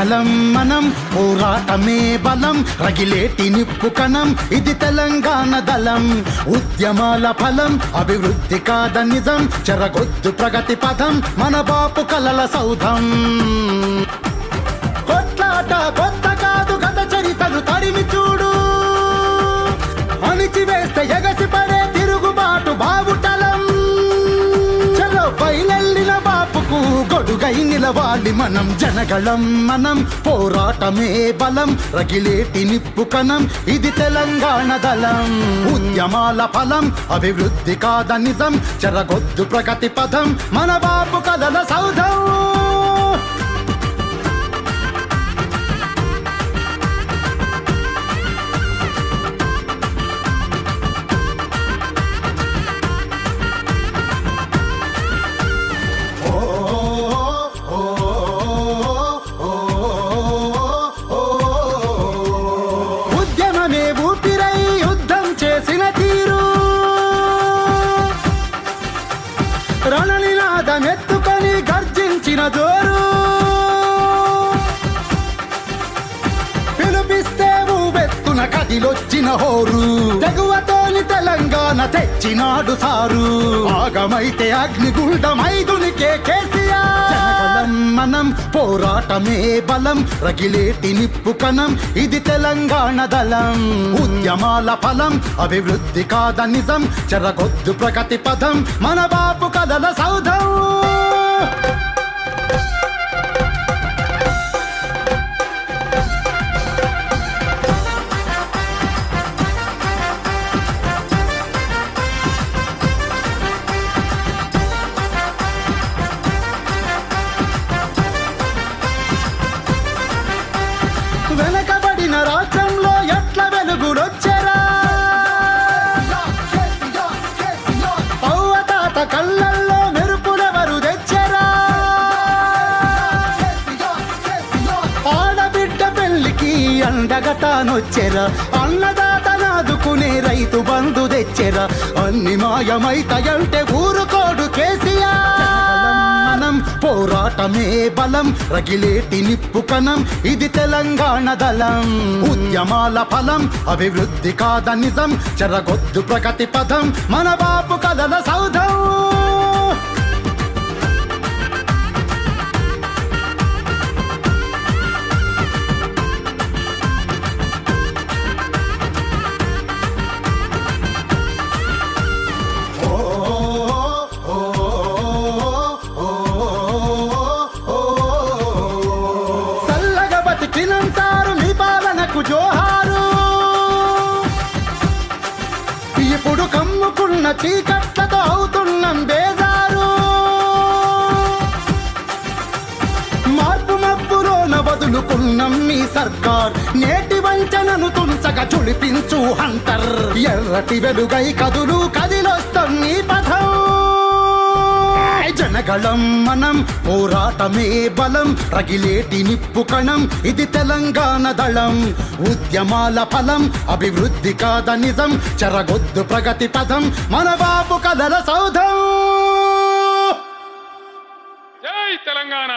జనగలం మనం పోరాటమే బలం రగిలేటి నిప్పు కణం ఇది తెలంగాణ దళం ఉద్యమాల ఫలం అభివృద్ధి కాద నిజం చెరగొద్దు ప్రగతి పథం మన బాపు కలల సౌధం కొట్లాట కొత్త కాదు గత చరితను తరిమి చూడు అణిచివేస్తే ఎగసి పడే తిరుగుబాటు బావుటలం చలో పైలెల్లిన బాపుకు గొడుగై నిలవాలి మనం జనగళం మనం పోరాటమే బలం రగిలేటి నిప్పు కణం ఇది తెలంగాణ దళం ఉద్యమాల ఫలం అభివృద్ధి కాద నిజం చెరగొద్దు ప్రగతి పథం మన బాపు కలల సౌధం రణనినాదమెత్తుకొని గర్జించిన జోరు పిలిపిస్తే ఊబెత్తున కదిలొచ్చిన హోరు తెగువతోని తెలంగాణ తెచ్చినాడు సారు ఆగమైతే అగ్నిగుండమైదునికే కేసీఆర్ మనం పోరాటమే బలం రగిలేటి నిప్పు కణం ఇది తెలంగాణ దళం ఉద్యమాల ఫలం అభివృద్ధి కాద నిజం చెరగొద్దు ప్రగతి పథం మన బాపు కలల సౌధం వెనకబడిన రాష్ట్రంలో ఎట్ల వెలుగులొచ్చెరా పౌవతాత కళ్ళల్లో మెరుపులెవరు తెచ్చెరా ఆడబిడ్డ పెళ్లికి అండగటానొచ్చెరా అన్నదాత నాదుకునే రైతు బంధు తెచ్చెరా అన్ని మాయమైతయంటే ఊరుకోడు కేసీఆర్ పోరాటమే బలం రగిలేటి నిప్పు కణం ఇది తెలంగాణ దళం ఉద్యమాల ఫలం అభివృద్ధి కాద నిజం చెరగొద్దు ప్రగతి పథం మన బాపు కలల సౌధం సారు మీ పాలనకు జోహారు ఇప్పుడు కమ్ముకున్న చీకట్లతో అవుతున్నాం బేజారు మార్పు మబ్బులోన వదులుకున్నాం మీ సర్కార్ నేటి వంచనను తుంచగా చుడిపించు హంటర్ ఎర్రటి వెలుగై కదులు కదిలొస్తాం నీ పథం జనగళం మనం పోరాటమే బలం రగిలేటి నిప్పు కణం ఇది తెలంగాణ దళం ఉద్యమాల ఫలం అభివృద్ధి కాద నిజం చెరగొద్దు ప్రగతి పథం మన బాపు కలల సౌధం జై తెలంగాణ.